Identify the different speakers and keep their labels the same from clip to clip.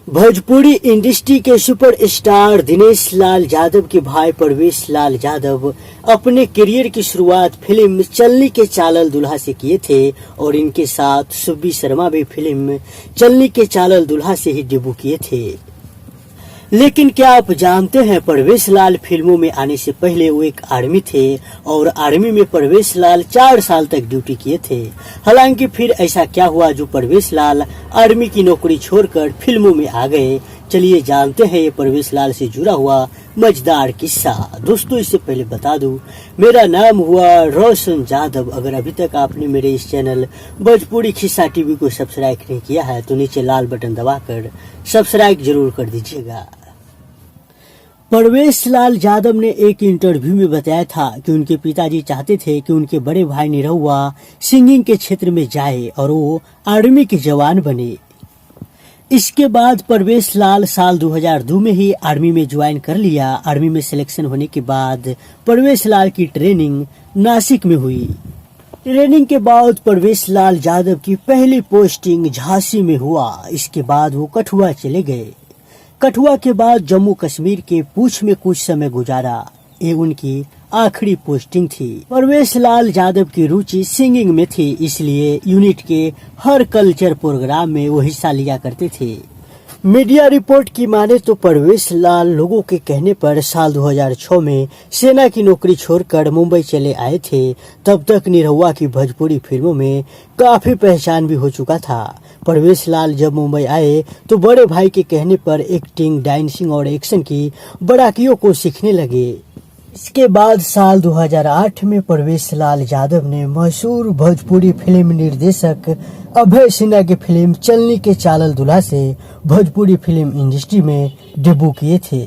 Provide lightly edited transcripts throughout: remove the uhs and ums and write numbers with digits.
Speaker 1: Bhojpuri industry के superstar Dinesh Lal Yadav के भाई परवेश लाल यादव अपने करियर की शुरुआत फिल्म चलनी के चालल दुल्हा से किए थे और इनके साथ सुब्बी शर्मा भी फिल्म चलनी के चालल दुल्हा से ही डेब्यू किए थे। लेकिन क्या आप जानते हैं, परवेश लाल फिल्मों में आने से पहले वो एक आर्मी थे और आर्मी में परवेश लाल 4 साल तक ड्यूटी किए थे। हालांकि फिर ऐसा क्या हुआ जो परवेश लाल आर्मी की नौकरी छोड़कर फिल्मों में आ गए। चलिए जानते हैं ये परवेश लाल से जुड़ा हुआ मजेदार किस्सा। दोस्तों, इससे पहले बता दूं, मेरा नाम हुआ रोशन यादव। अगर अभी तक आपने मेरे इस चैनल भोजपुरी खिस्सा टीवी को सब्सक्राइब नहीं किया है तो नीचे लाल बटन दबाकर सब्सक्राइब जरूर कर दीजिएगा। परवेश लाल यादव ने एक इंटरव्यू में बताया था कि उनके पिताजी चाहते थे कि उनके बड़े भाई निरहुआ सिंगिंग के क्षेत्र में जाए और वो आर्मी के जवान बने। इसके बाद परवेश लाल साल 2002 में ही आर्मी में ज्वाइन कर लिया। आर्मी में सिलेक्शन होने के बाद परवेश लाल की ट्रेनिंग नासिक में हुई। ट्रेनिंग के बाद परवेश लाल यादव की पहली पोस्टिंग झांसी में हुआ। इसके बाद वो कठुआ चले गए। कठुआ के बाद जम्मू कश्मीर के पूंछ में कुछ समय गुजारा। ये उनकी आखिरी पोस्टिंग थी। परवेश लाल यादव की रुचि सिंगिंग में थी, इसलिए यूनिट के हर कल्चर प्रोग्राम में वो हिस्सा लिया करते थे। मीडिया रिपोर्ट की माने तो परवेश लाल लोगों के कहने पर साल 2006 में सेना की नौकरी छोड़कर मुंबई चले आए थे। तब तक निरहुआ की भोजपुरी फिल्मों में काफी पहचान भी हो चुका था। परवेश लाल जब मुंबई आए तो बड़े भाई के कहने पर एक्टिंग, डांसिंग और एक्शन की बारीकियों को सीखने लगे। इसके बाद साल 2008 में परवेश लाल यादव ने मशहूर भोजपुरी फिल्म निर्देशक अभय सिन्हा की फिल्म चलनी के चालल दुल्हा से भोजपुरी फिल्म इंडस्ट्री में डेब्यू किए थे।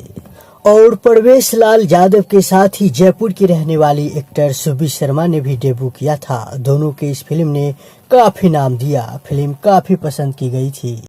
Speaker 1: और परवेश लाल यादव के साथ ही जयपुर की रहने वाली एक्टर सुब्बी शर्मा ने भी डेब्यू किया था। दोनों के इस फिल्म ने काफी नाम दिया। फिल्म काफी पसंद की गई थी।